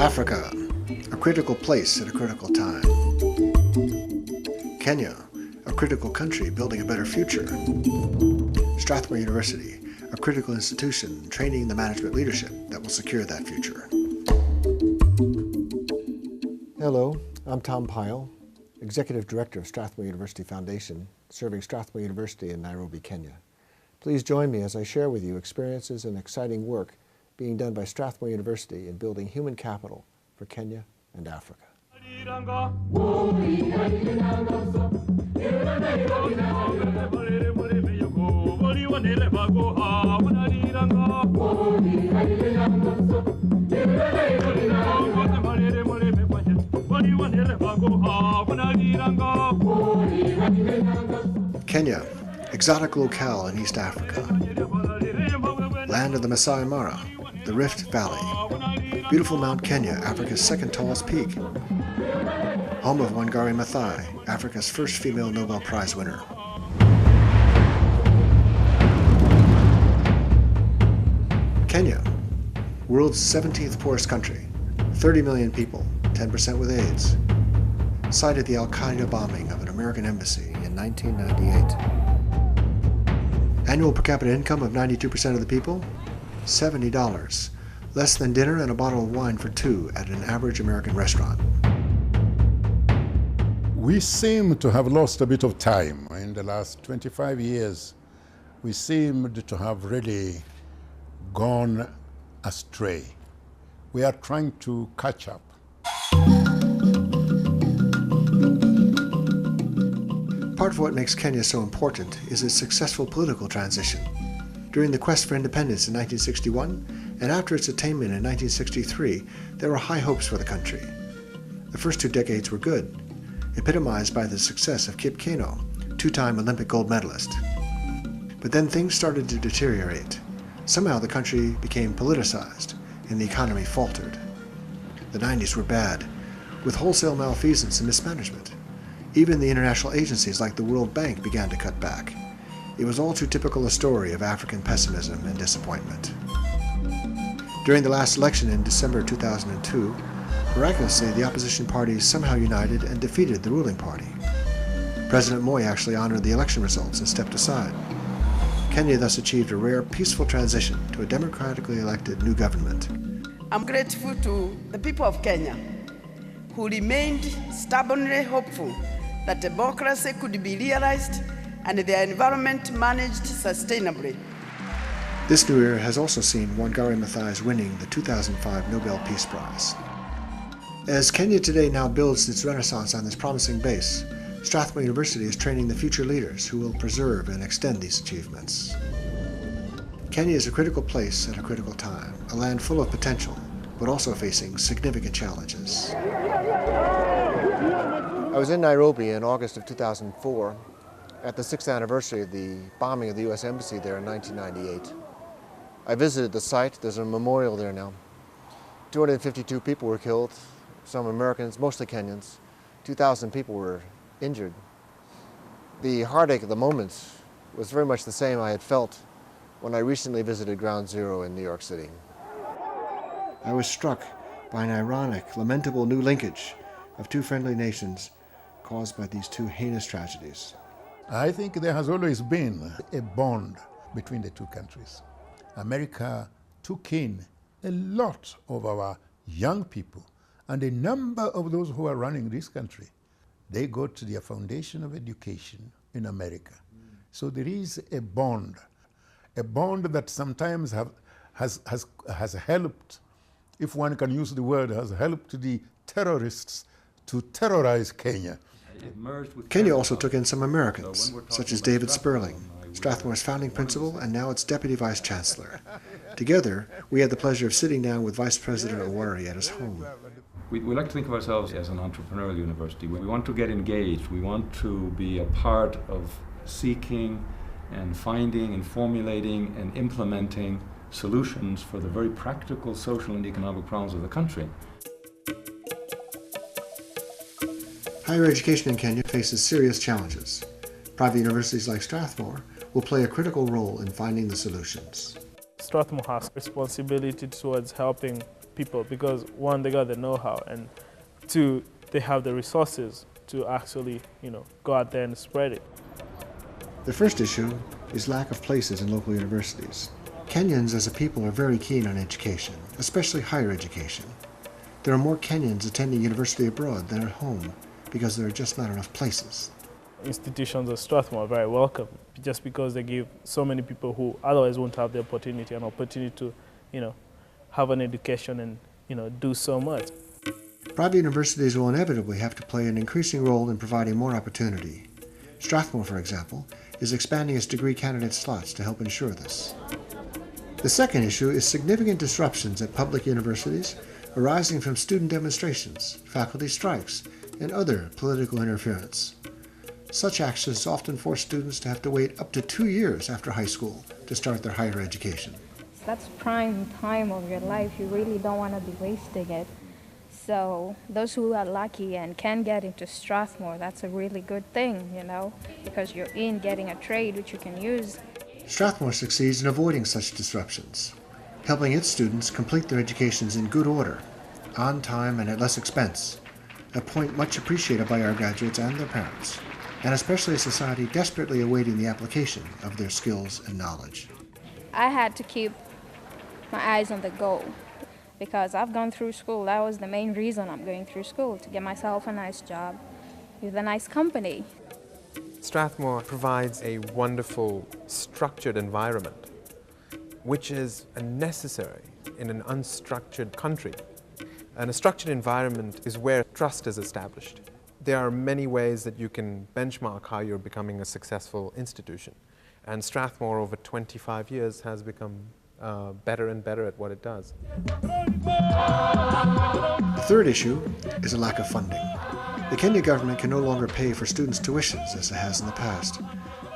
Africa, a critical place at a critical time. Kenya, a critical country building a better future. Strathmore University, a critical institution training the management leadership that will secure that future. Hello, I'm Tom Pyle, Executive Director of Strathmore University Foundation, serving Strathmore University in Nairobi, Kenya. Please join me as I share with you experiences and exciting work being done by Strathmore University in building human capital for Kenya and Africa. Kenya, exotic locale in East Africa. Land of the Masai Mara, the Rift Valley. Beautiful Mount Kenya, Africa's second tallest peak. Home of Wangari Maathai, Africa's first female Nobel Prize winner. Kenya, world's 17th poorest country, 30 million people, 10% with AIDS. Site at the Al-Qaeda bombing of an American embassy in 1998. Annual per capita income of 92% of the people, $70, less than dinner and a bottle of wine for two at an average American restaurant. We seem to have lost a bit of time. In the last 25 years, we seemed to have really gone astray. We are trying to catch up. Part of what makes Kenya so important is its successful political transition. During the quest for independence in 1961, and after its attainment in 1963, there were high hopes for the country. The first 2 decades were good, epitomized by the success of Kip Keino, 2-time Olympic gold medalist. But then things started to deteriorate. Somehow the country became politicized, and the economy faltered. The 90s were bad, with wholesale malfeasance and mismanagement. Even the international agencies like the World Bank began to cut back. It was all too typical a story of African pessimism and disappointment. During the last election in December 2002, miraculously the opposition parties somehow united and defeated the ruling party. President Moi actually honored the election results and stepped aside. Kenya thus achieved a rare peaceful transition to a democratically elected new government. I'm grateful to the people of Kenya who remained stubbornly hopeful that democracy could be realized and their environment managed sustainably. This new era has also seen Wangari Maathai's winning the 2005 Nobel Peace Prize. As Kenya today now builds its renaissance on this promising base, Strathmore University is training the future leaders who will preserve and extend these achievements. Kenya is a critical place at a critical time, a land full of potential, but also facing significant challenges. I was in Nairobi in August of 2004 at the 6th anniversary of the bombing of the U.S. Embassy there in 1998. I visited the site. There's a memorial there now. 252 people were killed, some Americans, mostly Kenyans. 2,000 people were injured. The heartache of the moment was very much the same I had felt when I recently visited Ground Zero in New York City. I was struck by an ironic, lamentable new linkage of two friendly nations caused by these two heinous tragedies. I think there has always been a bond between the two countries. America took in a lot of our young people, and a number of those who are running this country, they got to their foundation of education in America. So there is a bond that sometimes has helped, if one can use the word, has helped the terrorists to terrorize Kenya. Kenya also took in some Americans, such as David Sperling, Strathmore's founding principal and now its deputy vice chancellor. Together, we had the pleasure of sitting down with Vice President Owari at his home. We like to think of ourselves as an entrepreneurial university. We want to get engaged. We want to be a part of seeking and finding and formulating and implementing solutions for the very practical social and economic problems of the country. Higher education in Kenya faces serious challenges. Private universities like Strathmore will play a critical role in finding the solutions. Strathmore has responsibility towards helping people because one, they got the know-how, and two, they have the resources to actually, go out there and spread it. The first issue is lack of places in local universities. Kenyans as a people are very keen on education, especially higher education. There are more Kenyans attending university abroad than at home because there are just not enough places. Institutions of Strathmore are very welcome just because they give so many people who otherwise won't have the opportunity to, have an education and, do so much. Private universities will inevitably have to play an increasing role in providing more opportunity. Strathmore, for example, is expanding its degree candidate slots to help ensure this. The second issue is significant disruptions at public universities arising from student demonstrations, faculty strikes, and other political interference. Such actions often force students to have to wait up to 2 years after high school to start their higher education. That's prime time of your life. You really don't want to be wasting it. So those who are lucky and can get into Strathmore, that's a really good thing, because you're getting a trade which you can use. Strathmore succeeds in avoiding such disruptions, helping its students complete their educations in good order, on time and at less expense, a point much appreciated by our graduates and their parents, and especially a society desperately awaiting the application of their skills and knowledge. I had to keep my eyes on the goal because I've gone through school. That was the main reason I'm going through school, to get myself a nice job with a nice company. Strathmore provides a wonderful structured environment, which is necessary in an unstructured country. And a structured environment is where trust is established. There are many ways that you can benchmark how you're becoming a successful institution. And Strathmore, over 25 years, has become better and better at what it does. The third issue is a lack of funding. The Kenya government can no longer pay for students' tuitions as it has in the past.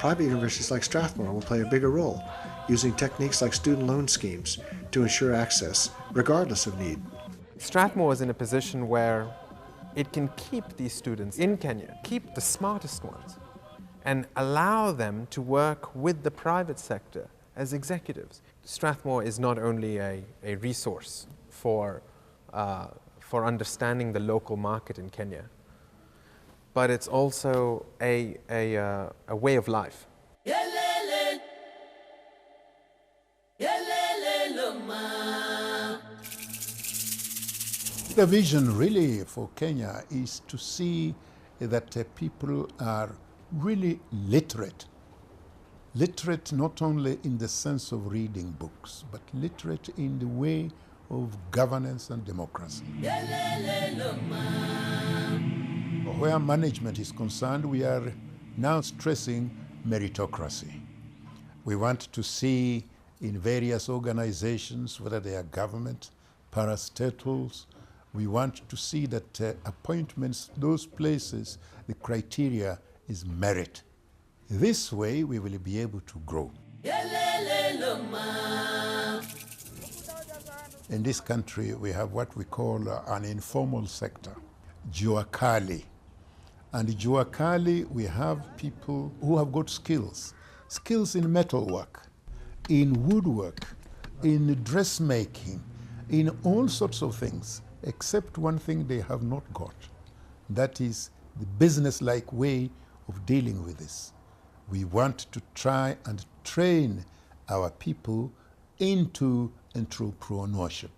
Private universities like Strathmore will play a bigger role, using techniques like student loan schemes to ensure access, regardless of need. Strathmore is in a position where it can keep these students in Kenya, keep the smartest ones, and allow them to work with the private sector as executives. Strathmore is not only a resource for understanding the local market in Kenya, but it's also a way of life. The vision really for Kenya is to see that people are really literate. Literate not only in the sense of reading books, but literate in the way of governance and democracy. Where management is concerned, we are now stressing meritocracy. We want to see in various organizations, whether they are government, parastatals, we want to see that appointments, those places, the criteria is merit. This way we will be able to grow. In this country we have what we call an informal sector, Jua Kali. And Jua Kali, we have people who have got skills in metalwork, in woodwork, in dressmaking, in all sorts of things, except one thing they have not got. That is the business-like way of dealing with this. We want to try and train our people into entrepreneurship.